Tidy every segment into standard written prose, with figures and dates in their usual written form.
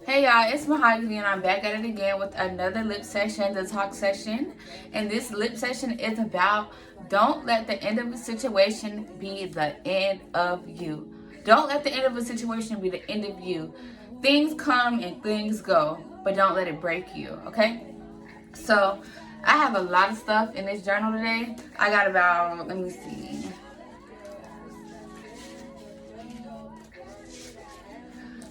Hey y'all, it's Mahogany and I'm back at it again with another lip session, the talk session. And this lip session is about don't let the end of a situation be the end of you. Don't let the end of a situation be the end of you. Things come and things go, but don't let it break you, okay? So I have a lot of stuff in this journal today. I got about, let me see.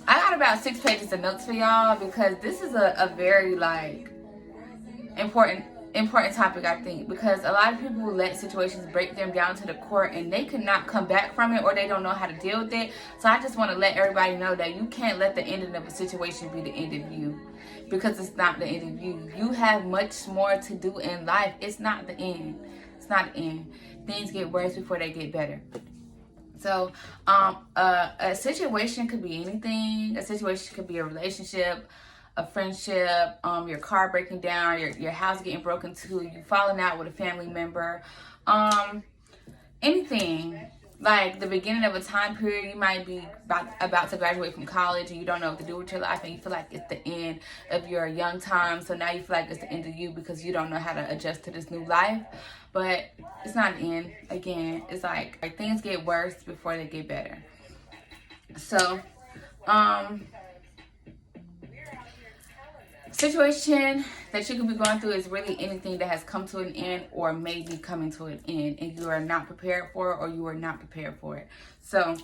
I got about 6 pages of notes for y'all because this is a very important topic, I think, because a lot of people let situations break them down to the core and they cannot come back from it, or they don't know how to deal with it. So I just want to let everybody know that you can't let the ending of a situation be the end of you, because it's not the end of you. You have much more to do in life. It's not the end. It's not the end. Things get worse before they get better. So, a situation could be anything. A situation could be a relationship, a friendship, your car breaking down, your house getting broken into, you falling out with a family member, anything. Like the beginning of a time period, you might be about to graduate from college and you don't know what to do with your life and you feel like it's the end of your young time. So now you feel like it's the end of you because you don't know how to adjust to this new life. But it's not an end. Again, it's like things get worse before they get better. So, situation that you could be going through is really anything that has come to an end or may be coming to an end and you are not prepared for it, or you are not prepared for it. So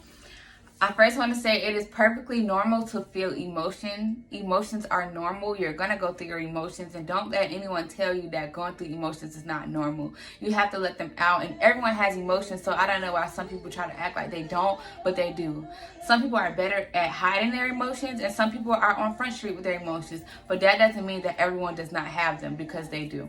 I first want to say it is perfectly normal to feel emotion. Emotions are normal. You're going to go through your emotions, and don't let anyone tell you that going through emotions is not normal. You have to let them out, and everyone has emotions, so I don't know why some people try to act like they don't, but they do. Some people are better at hiding their emotions, and some people are on Front Street with their emotions, but that doesn't mean that everyone does not have them, because they do.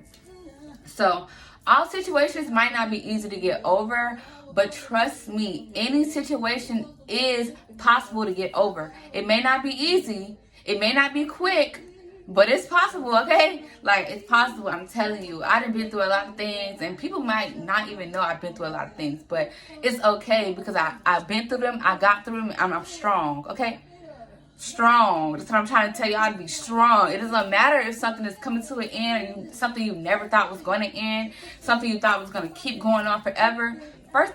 So all situations might not be easy to get over, but trust me, any situation is possible to get over. It may not be easy, it may not be quick, but it's possible, okay? Like, it's possible, I'm telling you. I've been through a lot of things, and people might not even know I've been through a lot of things, but it's okay because I've been through them, I got through them, and I'm strong, okay? Strong. That's what I'm trying to tell y'all, to be strong. It doesn't matter if something is coming to an end, or something you never thought was going to end, something you thought was going to keep going on forever. First,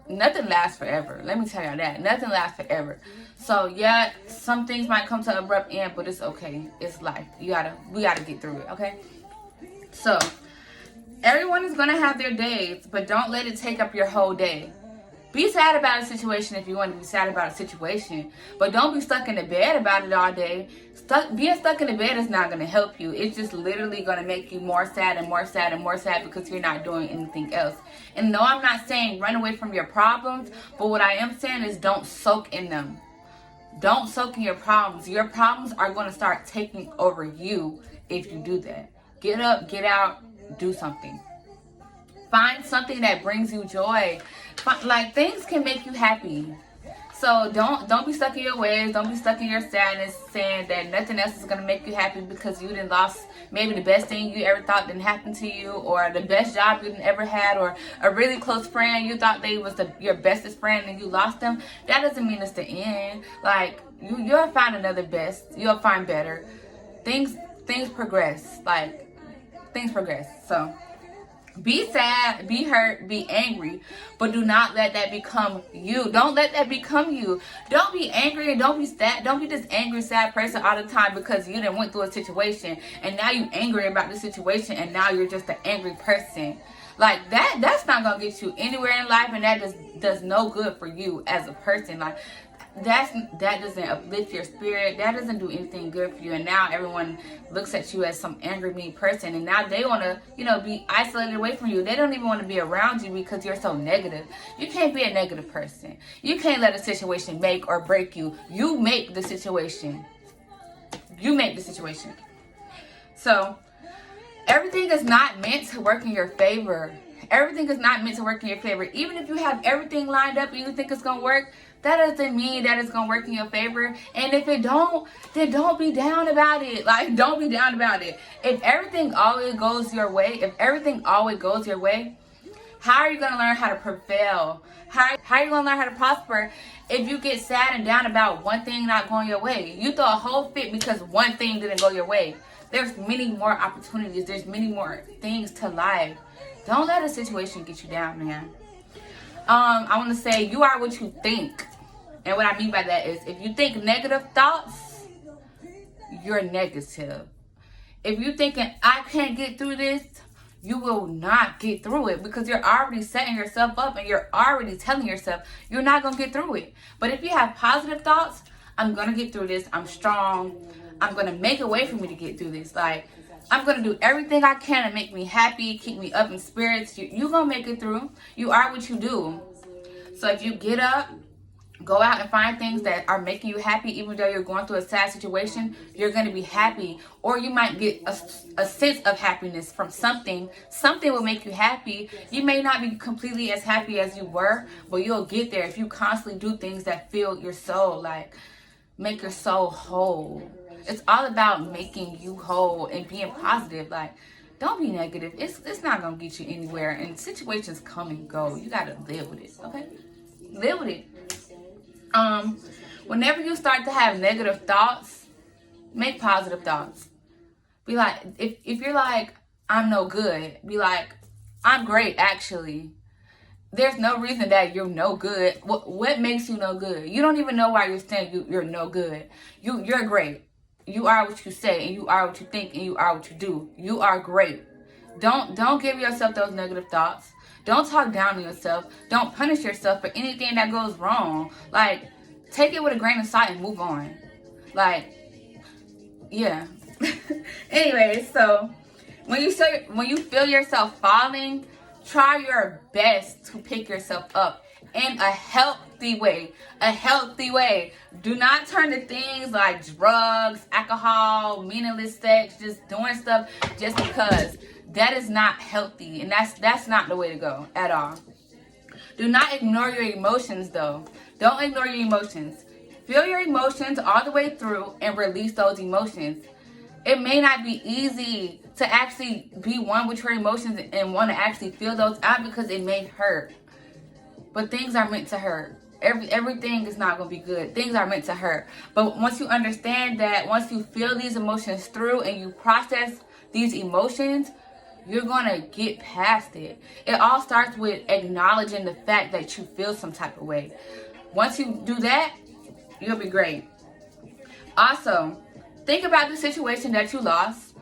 nothing lasts forever. Let me tell y'all that. Nothing lasts forever. So yeah, some things might come to an abrupt end, but it's okay. It's life. We gotta get through it, okay? So everyone is gonna have their days, but don't let it take up your whole day. Be sad about a situation if you want to be sad about a situation, but don't be stuck in the bed about it all day. Being stuck in the bed is not going to help you. It's just literally going to make you more sad and more sad and more sad because you're not doing anything else. And no, I'm not saying run away from your problems, but what I am saying is don't soak in them. Don't soak in your problems. Your problems are going to start taking over you if you do that. Get up, get out, do something. Find something that brings you joy. Like, things can make you happy. So don't be stuck in your ways. Don't be stuck in your sadness, saying that nothing else is going to make you happy because you done lost maybe the best thing you ever thought didn't happen to you, or the best job you ever had, or a really close friend you thought they was your bestest friend and you lost them. That doesn't mean it's the end. Like, you'll find another best. You'll find better. Things progress. Like, things progress. So be sad, be hurt, be angry, but do not let that become you. Don't let that become you. Don't be angry and don't be sad. Don't be this angry, sad person all the time because you done went through a situation and now you angry about the situation and now you're just an angry person. Like, that's not gonna get you anywhere in life, and that does no good for you as a person. Like, that doesn't uplift your spirit. That doesn't do anything good for you. And now everyone looks at you as some angry, mean person, and now they want to be isolated away from you. They don't even want to be around you because you're so negative. You can't be a negative person. You can't let a situation make or break you. You make the situation. You make the situation. So everything is not meant to work in your favor. Everything is not meant to work in your favor. Even if you have everything lined up and you think it's going to work, that doesn't mean that it's going to work in your favor. And if it don't, then don't be down about it. Like, don't be down about it. If everything always goes your way, How are you going to learn how to prevail? How are you going to learn how to prosper if you get sad and down about one thing not going your way? You throw a whole fit because one thing didn't go your way. There's many more opportunities. There's many more things to life. Don't let a situation get you down, man. I want to say you are what you think. And what I mean by that is if you think negative thoughts, you're negative. If you're thinking, I can't get through this, you will not get through it because you're already setting yourself up and you're already telling yourself you're not going to get through it. But if you have positive thoughts, I'm going to get through this. I'm strong. I'm going to make a way for me to get through this. Like, I'm going to do everything I can to make me happy, keep me up in spirits. You're going to make it through. You are what you do. So if you get up, go out and find things that are making you happy, even though you're going through a sad situation, you're going to be happy. Or you might get a sense of happiness from something. Something will make you happy. You may not be completely as happy as you were, but you'll get there if you constantly do things that fill your soul, like make your soul whole. It's all about making you whole and being positive. Like, don't be negative. It's not going to get you anywhere. And situations come and go. You got to live with it, okay? Live with it. Whenever you start to have negative thoughts, make positive thoughts. Be like, if you're like, I'm no good, be like, I'm great, actually. There's no reason that you're no good. What makes you no good? You don't even know why you're saying you're no good. You're great. You are what you say, and you are what you think, and you are what you do. You are great. Don't give yourself those negative thoughts. Don't talk down on yourself. Don't punish yourself for anything that goes wrong. Like, take it with a grain of salt and move on. Like, yeah. Anyway, so when you feel yourself falling, try your best to pick yourself up in a healthy way. A healthy way. Do not turn to things like drugs, alcohol, meaningless sex, just doing stuff just because. That is not healthy, and that's not the way to go at all. Do not ignore your emotions, though. Don't ignore your emotions. Feel your emotions all the way through and release those emotions. It may not be easy to actually be one with your emotions and want to actually feel those out because it may hurt. But things are meant to hurt. Everything is not going to be good. Things are meant to hurt. But once you understand that, once you feel these emotions through and you process these emotions, you're going to get past it. It all starts with acknowledging the fact that you feel some type of way. Once you do that, you'll be great. Also, think about the situation that you lost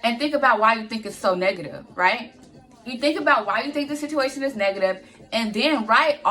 and think about why you think it's so negative, right? You think about why you think the situation is negative, and then write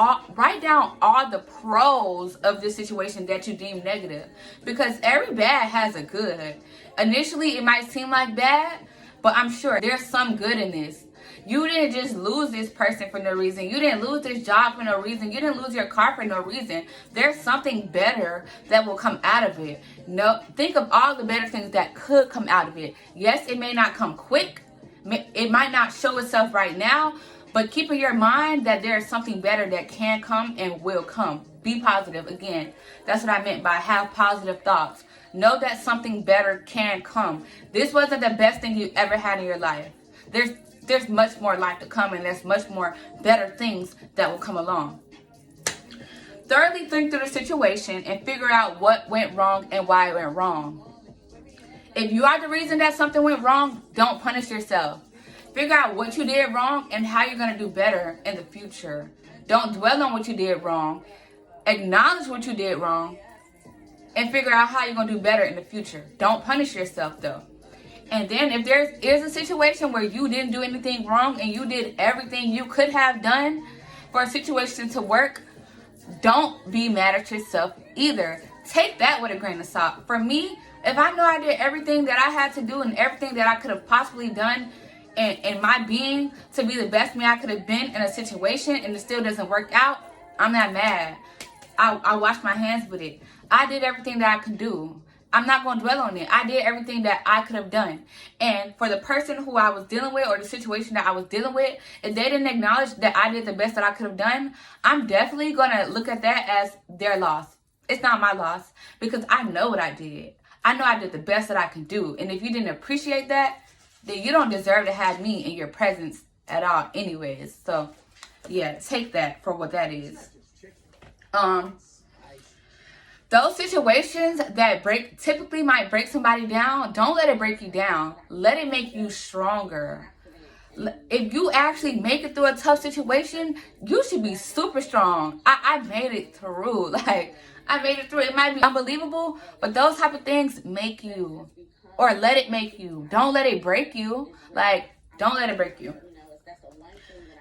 down all the pros of this situation that you deem negative. Because every bad has a good. Initially, it might seem like bad, but I'm sure there's some good in this. You didn't just lose this person for no reason. You didn't lose this job for no reason. You didn't lose your car for no reason. There's something better that will come out of it. No, think of all the better things that could come out of it. Yes, it may not come quick. It might not show itself right now, but keep in your mind that there's something better that can come and will come. Be positive. Again, that's what I meant by have positive thoughts. Know that something better can come. This wasn't the best thing you ever had in your life. There's much more life to come, and there's much more better things that will come along. Thoroughly think through the situation and figure out what went wrong and why it went wrong. If you are the reason that something went wrong, don't punish yourself. Figure out what you did wrong and how you're going to do better in the future. Don't dwell on what you did wrong. Acknowledge what you did wrong and figure out how you're going to do better in the future. Don't punish yourself, though. And then if there is a situation where you didn't do anything wrong and you did everything you could have done for a situation to work, don't be mad at yourself either. Take that with a grain of salt. For me, if I know I did everything that I had to do and everything that I could have possibly done in my being to be the best me I could have been in a situation and it still doesn't work out, I'm not mad. I wash my hands with it. I did everything that I could do. I'm not going to dwell on it. I did everything that I could have done. And for the person who I was dealing with or the situation that I was dealing with, if they didn't acknowledge that I did the best that I could have done, I'm definitely going to look at that as their loss. It's not my loss because I know what I did. I know I did the best that I can do. And if you didn't appreciate that, then you don't deserve to have me in your presence at all anyways. So yeah, take that for what that is. Those situations that typically might break somebody down, don't let it break you down. Let it make you stronger. If you actually make it through a tough situation, you should be super strong. I made it through. Like, I made it through. It might be unbelievable, but those type of things make you, or let it make you. Don't let it break you. Like, don't let it break you.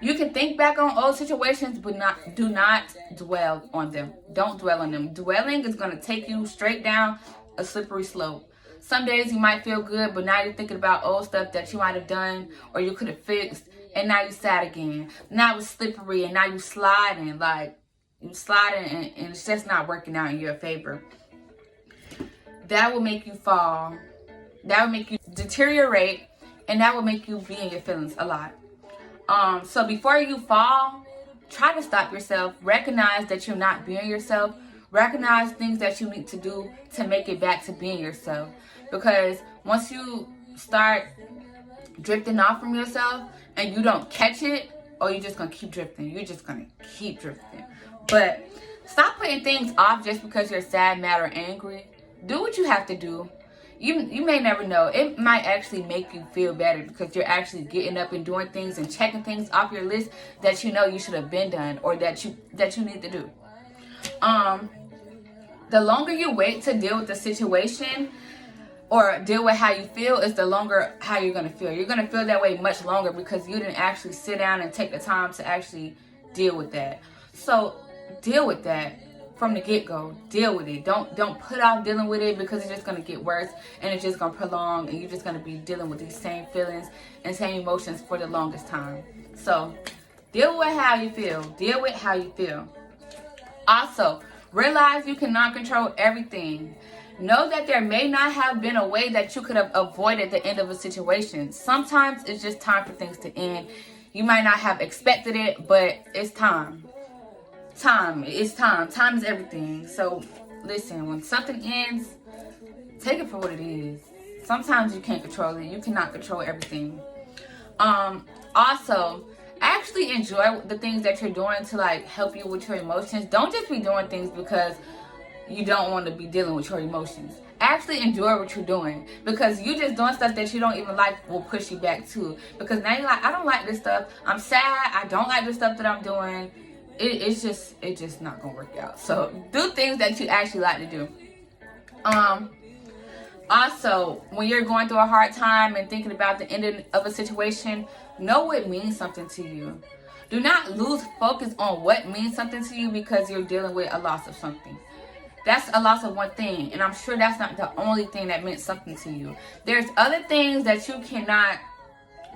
You can think back on old situations, but do not dwell on them. Don't dwell on them. Dwelling is going to take you straight down a slippery slope. Some days you might feel good, but now you're thinking about old stuff that you might have done or you could have fixed, and now you're sad again. Now it's slippery, and now you're sliding. Like, you're sliding, and it's just not working out in your favor. That will make you fall. That will make you deteriorate, and that will make you be in your feelings a lot. So before you fall, try to stop yourself. Recognize that you're not being yourself. Recognize things that you need to do to make it back to being yourself. Because once you start drifting off from yourself and you don't catch it, or you're just going to keep drifting. You're just going to keep drifting. But stop putting things off just because you're sad, mad, or angry. Do what you have to do. You may never know. It might actually make you feel better because you're actually getting up and doing things and checking things off your list that you know you should have been done, or that you need to do. The longer you wait to deal with the situation or deal with how you feel, is the longer how you're going to feel. You're going to feel that way much longer because you didn't actually sit down and take the time to actually deal with that. So deal with that from the get-go. Deal with it. Don't put off dealing with it because it's just going to get worse, and it's just going to prolong, and you're just going to be dealing with these same feelings and same emotions for the longest time. So deal with how you feel. Deal with how you feel. Also, realize you cannot control everything. Know that there may not have been a way that you could have avoided the end of a situation. Sometimes it's just time for things to end. You might not have expected it, but it's time. It's time. Time is everything. So listen, when something ends, take it for what it is. Sometimes you can't control it. You cannot control everything. Also, actually enjoy the things that you're doing to like help you with your emotions. Don't just be doing things because you don't want to be dealing with your emotions. Actually enjoy what you're doing, because you just doing stuff that you don't even like will push you back too. Because now you're like, I don't like this stuff. I'm sad. I don't like the stuff that I'm doing. It's just not gonna work out. So do things that you actually like to do. Also, when you're going through a hard time and thinking about the ending of a situation, know what means something to you. Do not lose focus on what means something to you because you're dealing with a loss of something. That's a loss of one thing, and I'm sure that's not the only thing that meant something to you. There's other things that you cannot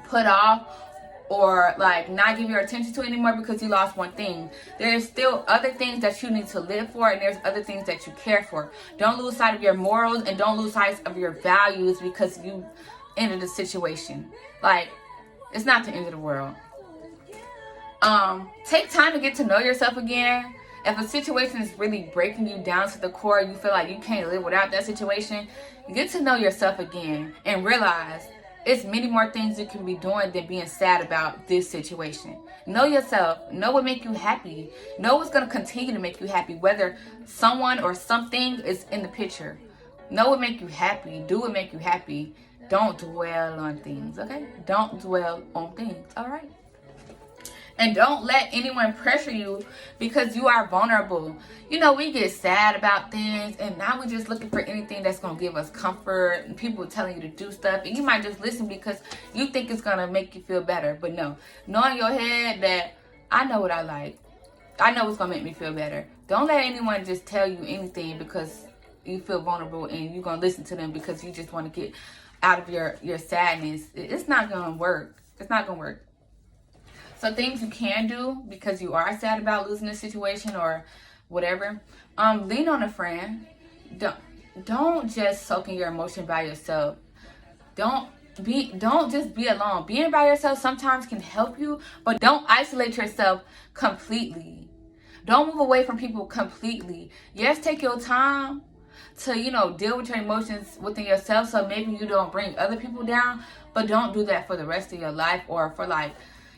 put off or like not give your attention to anymore because you lost one thing. There's still other things that you need to live for, and there's other things that you care for. Don't lose sight of your morals, and don't lose sight of your values because you ended the situation. Like, it's not the end of the world. Take time to get to know yourself again. If a situation is really breaking you down to the core, you feel like you can't live without that situation, get to know yourself again and realize it's many more things you can be doing than being sad about this situation. Know yourself. Know what makes you happy. Know what's going to continue to make you happy, whether someone or something is in the picture. Know what makes you happy. Do what makes you happy. Don't dwell on things, okay? Don't dwell on things, all right? And don't let anyone pressure you because you are vulnerable. You know, we get sad about things, and now we're just looking for anything that's going to give us comfort, and people telling you to do stuff, and you might just listen because you think it's going to make you feel better. But no, know in your head that I know what I like. I know what's going to make me feel better. Don't let anyone just tell you anything because you feel vulnerable and you're going to listen to them because you just want to get out of your sadness. It's not going to work. It's not going to work. So things you can do because you are sad about losing a situation or whatever. Lean on a friend. Don't just soak in your emotion by yourself. Don't just be alone. Being by yourself sometimes can help you, but don't isolate yourself completely. Don't move away from people completely. Yes, take your time to, deal with your emotions within yourself, so maybe you don't bring other people down, but don't do that for the rest of your life or for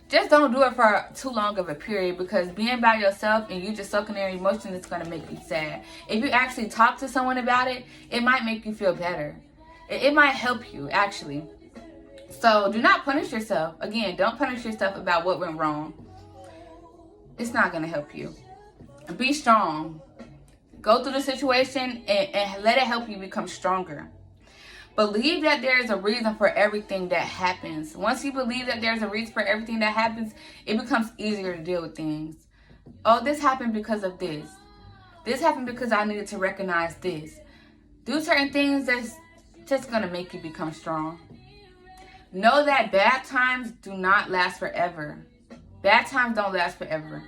just don't do it for too long of a period, because being by yourself and you just soaking in emotion is going to make you sad. If you actually talk to someone about it, it might make you feel better. It might help you, actually. So do not punish yourself. Again, don't punish yourself about what went wrong. It's not going to help you. Be strong. Go through the situation and let it help you become stronger. Believe that there is a reason for everything that happens. Once you believe that there's a reason for everything that happens, it becomes easier to deal with things. Oh, this happened because of this. This happened because I needed to recognize this. Do certain things that's just going to make you become strong. Know that bad times do not last forever. Bad times don't last forever.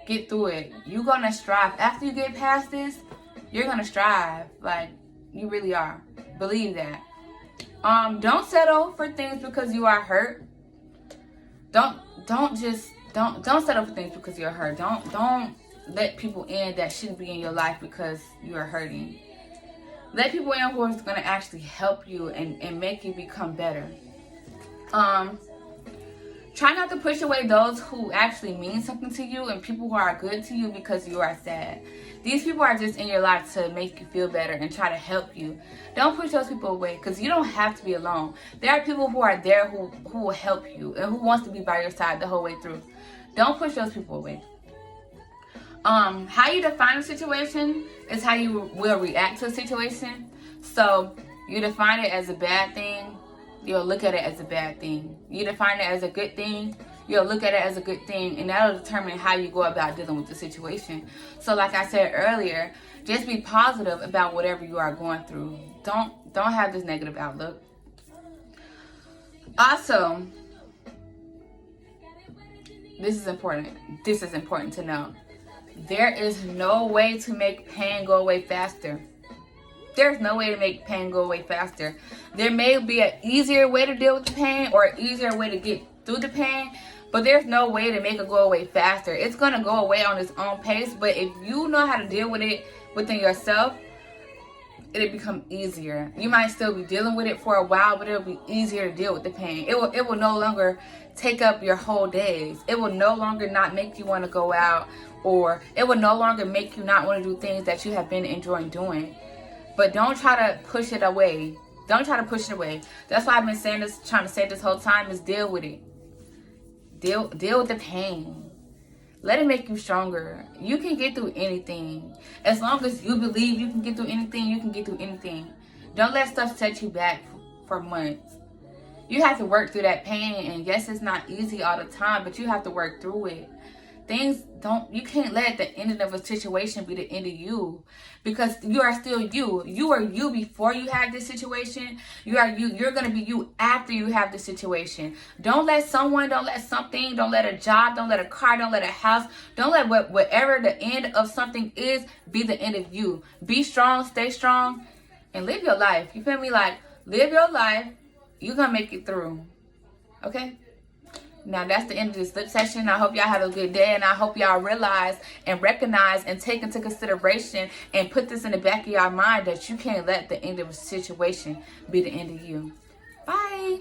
Get through it. You're going to strive. After you get past this, you're going to strive. Like, you really are. Believe that. Don't settle for things because you are hurt. Don't settle for things because you're hurt. Don't let people in that shouldn't be in your life because you are hurting. Let people in who are going to actually help you and make you become better. Try not to push away those who actually mean something to you and people who are good to you because you are sad. These people are just in your life to make you feel better and try to help you. Don't push those people away, because you don't have to be alone. There are people who are there who will help you and who wants to be by your side the whole way through. Don't push those people away. How you define a situation is how you will react to a situation. So you define it as a bad thing, you'll look at it as a bad thing. You define it as a good thing, you'll look at it as a good thing, and that'll determine how you go about dealing with the situation. So like I said earlier, just be positive about whatever you are going through. Don't have this negative outlook. Also, this is important. This is important to know. There is no way to make pain go away faster. There's no way to make pain go away faster. There may be an easier way to deal with the pain or an easier way to get through the pain, but there's no way to make it go away faster. It's going to go away on its own pace, but if you know how to deal with it within yourself, it'll become easier. You might still be dealing with it for a while, but it'll be easier to deal with the pain. It will no longer take up your whole days. It will no longer not make you want to go out, or it will no longer make you not want to do things that you have been enjoying doing. But don't try to push it away. Don't try to push it away. That's why I've been saying this, trying to say this whole time, is deal with it. Deal with the pain. Let it make you stronger. You can get through anything. As long as you believe you can get through anything, you can get through anything. Don't let stuff set you back for months. You have to work through that pain, and yes, it's not easy all the time, but you have to work through it. You can't let the ending of a situation be the end of you, because you are still you. You are you before you have this situation. You are you. You're going to be you after you have the situation. Don't let someone, don't let something, don't let a job, don't let a car, don't let a house, don't let whatever the end of something is be the end of you. Be strong, stay strong, and live your life. You feel me? Like, live your life. You're going to make it through. Okay? Now, that's the end of this lip session. I hope y'all have a good day, and I hope y'all realize and recognize and take into consideration and put this in the back of your mind that you can't let the end of a situation be the end of you. Bye.